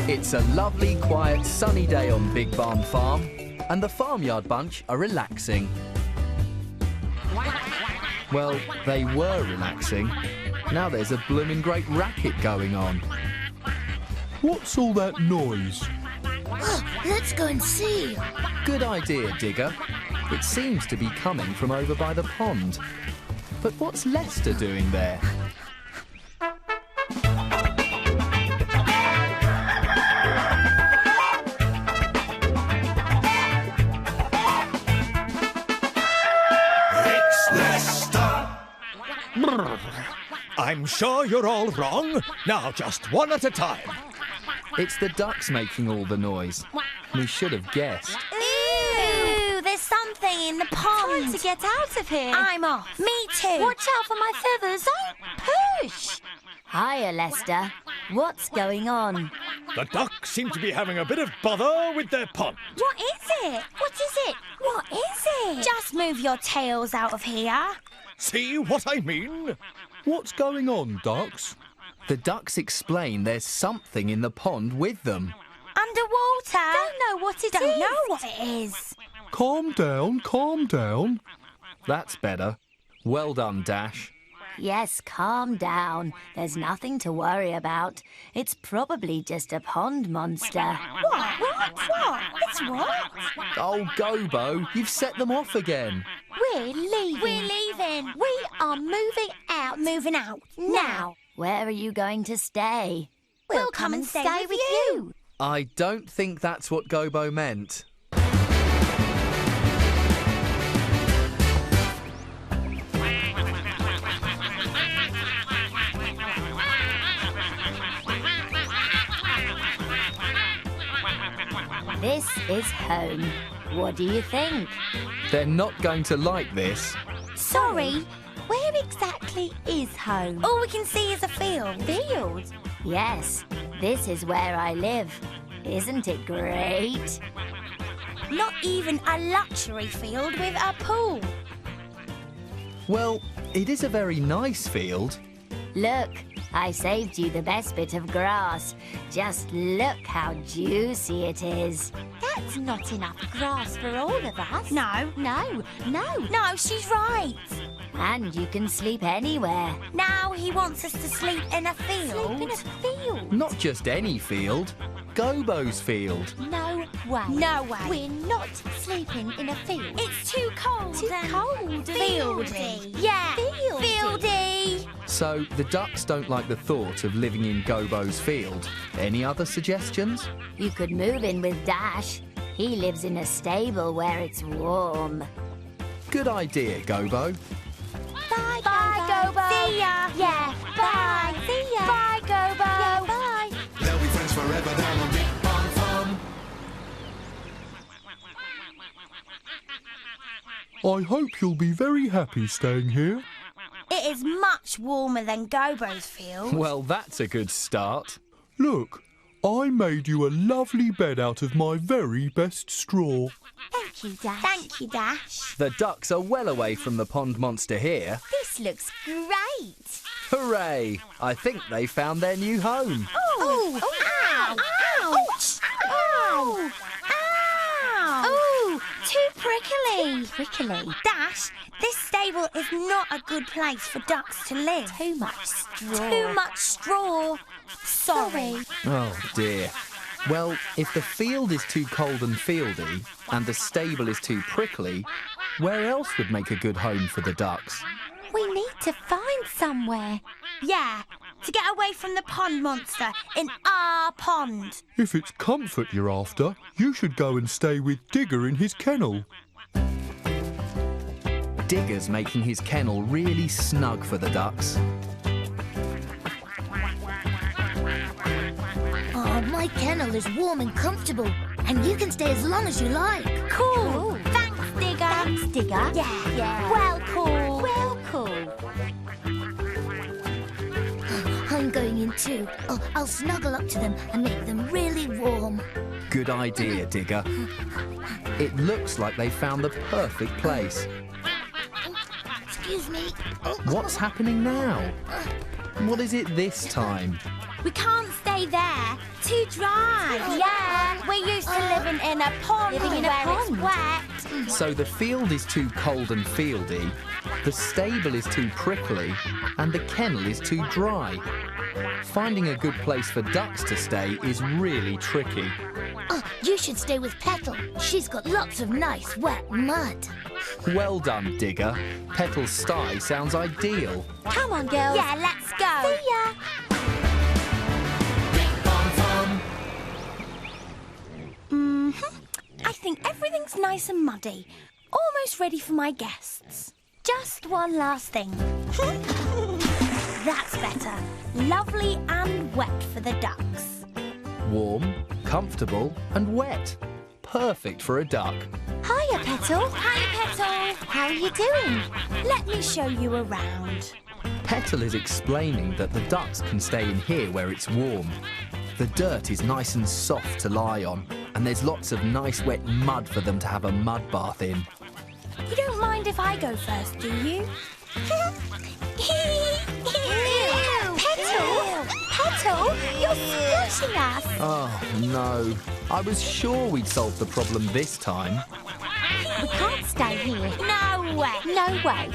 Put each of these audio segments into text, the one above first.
It's a lovely, quiet, sunny day on Big Barn Farm, and the Farmyard Bunch are relaxing. Well, they were relaxing. Now there's a blooming great racket going on. What's all that noise? Let's go and see. Good idea, Digger. It seems to be coming from over by the pond. But what's Lester doing there? I'm sure you're all wrong. Now, just one at a time. It's the ducks making all the noise. We should have guessed. Ooh, there's something in the pond. Time to get out of here. I'm off. Me too. Watch out for my feathers. Don't push. Hiya, Lester. What's going on? The ducks seem to be having a bit of bother with their pond. What is it? What is it? What is it? Just move your tails out of here. See what I mean? What's going on, ducks? The ducks explain there's something in the pond with them. Underwater. Don't know what it is. Don't know what it is. Calm down, calm down. That's better. Well done, Dash. Yes, calm down. There's nothing to worry about. It's probably just a pond monster. What? It's what? Oh, Gobo, you've set them off again. We're leaving. We're leaving. We are moving out. Moving out. Now. Where are you going to stay? We'll come and stay with you. I don't think that's what Gobo meant. This is home. What do you think? They're not going to like this. Sorry. Where exactly is home? All we can see is a field. Field? Yes, this is where I live. Isn't it great? Not even a luxury field with a pool. Well, it is a very nice field. Look, I saved you the best bit of grass. Just look how juicy it is. That's not enough grass for all of us. No. No. No, she's right. And you can sleep anywhere. Now he wants us to sleep in a field. Sleep in a field. Not just any field. Gobo's field. No way. No way. We're not sleeping in a field. It's too cold. Too and cold. Fieldy. Yeah. Fieldy. So the ducks don't like the thought of living in Gobo's field. Any other suggestions? You could move in with Dash. He lives in a stable where it's warm. Good idea, Gobo. Bye, Gobo. See ya. Yeah. Bye. See ya. Bye, Gobo. Yeah, bye. They'll be friends forever down on Big Barn Farm. I hope you'll be very happy staying here. It is much warmer than Gobo's field. Well, that's a good start. Look, I made you a lovely bed out of my very best straw. Thank you, Dash. Thank you, Dash. The ducks are well away from the pond monster here. This looks great. Hooray! I think they found their new home. Oh, ow. Ouch. Ow. Ow. Oh, Too prickly. prickly. Dash, this stable is not a good place for ducks to live. Too much straw. Too much straw. Sorry. Oh, dear. Well, if the field is too cold and fieldy and the stable is too prickly, where else would make a good home for the ducks? We need to find somewhere. Yeah, to get away from the pond monster in our pond. If it's comfort you're after, you should go and stay with Digger in his kennel. Digger's making his kennel really snug for the ducks. Oh, my kennel is warm and comfortable, and you can stay as long as you like. Cool. Thanks, Digger. Thanks, Digger. Yeah. Well, cool. Well, cool. I'm going in too. Oh, I'll snuggle up to them and make them really warm. Good idea, Digger. It looks like they found the perfect place. Excuse me. What's happening now? What is it this time? We can't stay there. Too too dry. Yeah, we're used to living in a pond it's wet. So the field is too cold and fieldy, the stable is too prickly, and the kennel is too dry. Finding a good place for ducks to stay is really tricky. Oh, you should stay with Petal. She's got lots of nice wet mud. Well done, Digger. Petal's sty sounds ideal. Come on, girls. Yeah, let's go. See ya. I think everything's nice and muddy. Almost ready for my guests. Just one last thing. That's better. Lovely and wet for the ducks. Warm, comfortable, and wet. Perfect for a duck. Hiya, Petal. Hi, Petal. How are you doing? Let me show you around. Petal is explaining that the ducks can stay in here where it's warm. The dirt is nice and soft to lie on, and there's lots of nice wet mud for them to have a mud bath in. You don't mind if I go first, do you? Petal, you're squashing us. Oh, no. I was sure we'd solve the problem this time. We can't stay here. No way. No way.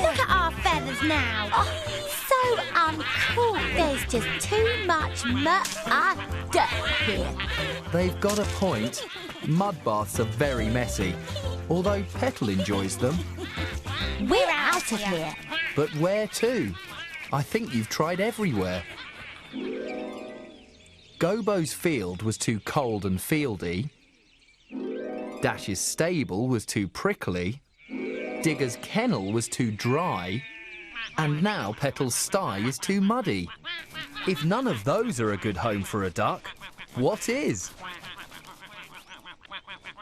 Look at our feathers now. Oh, so uncool. There's just too much dirt here. They've got a point. Mud baths are very messy, although Petal enjoys them. We're out of here. But where to? I think you've tried everywhere. Gobo's field was too cold and fieldy. Dash's stable was too prickly. Digger's kennel was too dry. And now Petal's sty is too muddy. If none of those are a good home for a duck, what is?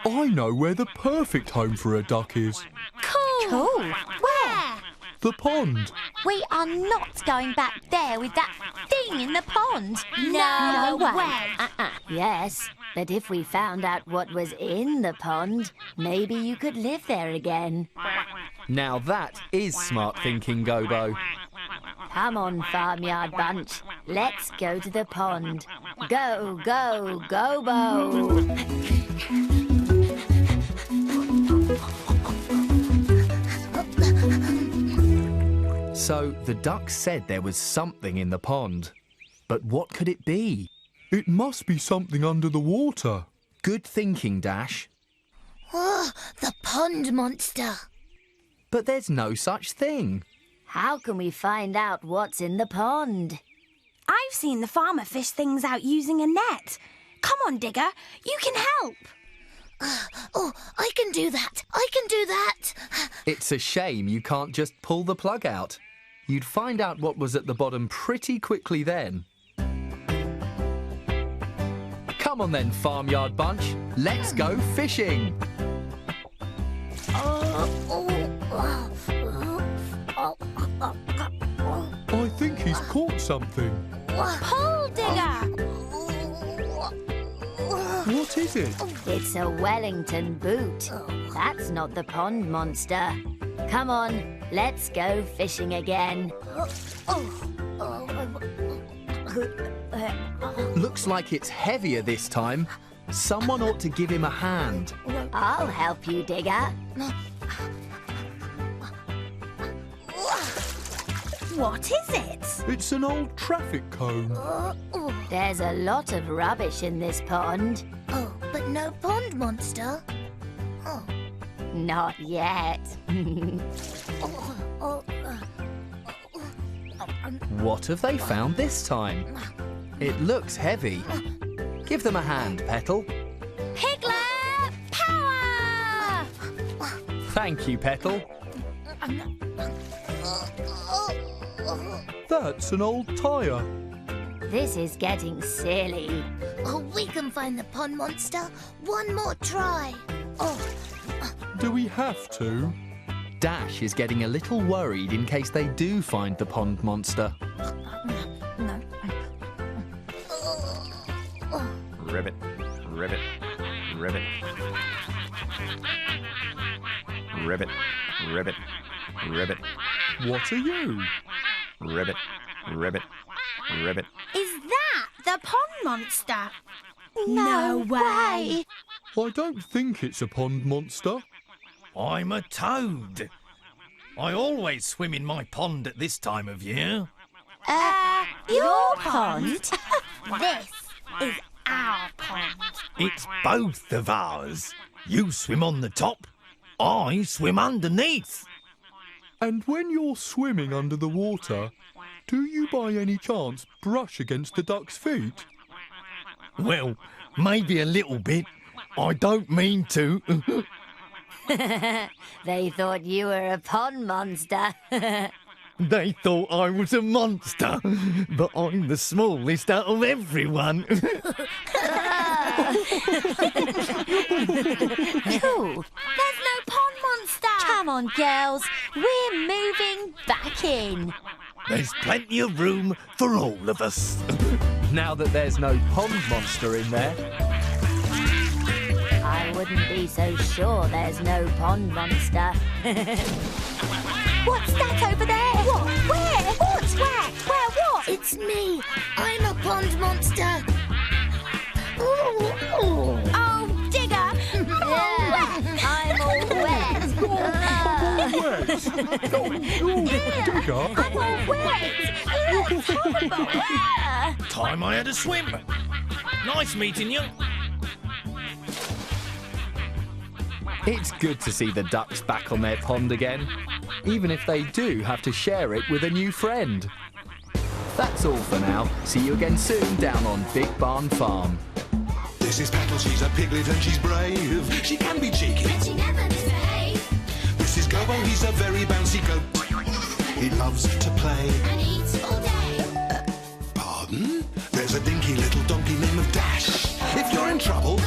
I know where the perfect home for a duck is. Cool. Where? The pond. We are not going back there with that thing in the pond. No way. Yes, but if we found out what was in the pond, maybe you could live there again. Now that is smart thinking, Gobo. Come on, Farmyard Bunch. Let's go to the pond. Go, go, Gobo! So the ducks said there was something in the pond. But what could it be? It must be something under the water. Good thinking, Dash. Oh, the pond monster. But there's no such thing. How can we find out what's in the pond? I've seen the farmer fish things out using a net. Come on, Digger. You can help. Oh, I can do that. I can do that. It's a shame you can't just pull the plug out. You'd find out what was at the bottom pretty quickly then. Come on then, Farmyard Bunch. Let's go fishing. I think he's caught something. Pull, Digger. What is it? It's a Wellington boot. That's not the pond monster. Come on, let's go fishing again. Looks like it's heavier this time. Someone ought to give him a hand. I'll help you, Digger. What is it? It's an old traffic cone. There's a lot of rubbish in this pond. Oh, but no pond monster. Oh. Not yet. What have they found this time? It looks heavy. Give them a hand, Petal. Piglet power! Thank you, Petal. That's an old tyre. This is getting silly. Oh, we can find the pond monster. One more try. Oh, Do we have to? Dash is getting a little worried in case they do find the pond monster. No. Ribbit, ribbit, ribbit. Ribbit, ribbit, ribbit. What are you? Ribbit, ribbit, ribbit. Is that the pond monster. No way. I don't think it's a pond monster. I'm a toad. I always swim in my pond at this time of year. Your pond? This is our pond. It's both of ours. You swim on the top, I swim underneath. And when you're swimming under the water, do you by any chance brush against the duck's feet? Well, maybe a little bit. I don't mean to. They thought you were a pond monster. They thought I was a monster, but I'm the smallest out of everyone. Cool. There's no pond monster. Come on, girls. We're moving back in. There's plenty of room for all of us. Now that there's no pond monster in there, I wouldn't be so sure there's no pond monster. What's that over there? What? Where? What? Where? Where? What? It's me. I'm a pond monster. Ooh. Oh, Digger. I'm all wet. Digger? I'm all wet. It's horrible. Time I had a swim. Nice meeting you. it's good to see the ducks back on their pond again, even if they do have to share it with a new friend. That's all for now. See you again soon down on Big Barn Farm. This is Petal, she's a piglet and she's brave. She can be cheeky, But she never misbehaves this is Gobo, he's a very bouncy goat. He loves to play. and eats all day. Pardon? There's a dinky little donkey named Dash. If you're in trouble,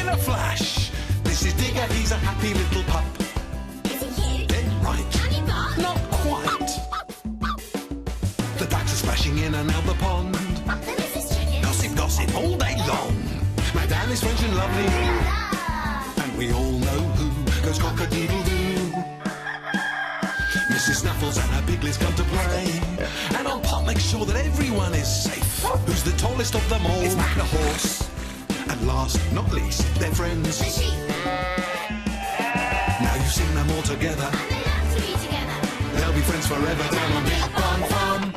in a flash. This is Digger, he's a happy little pup. Is it you? Dead right. Can he bark? Not quite. The ducks are splashing in and out the pond. The missus chicken. Gossip, gossip all day long. Madame is French and lovely. And we all know who goes cock-a-doodle-doo. Mrs. Snuffles and her piglets come to play. And on Pop makes sure that everyone is safe. Who's the tallest of them all? It's Mac the horse. And last, not least, they're friends. The sheep. Now you've seen them all together. And they love to be together. They'll be friends forever down on Big Barn Farm.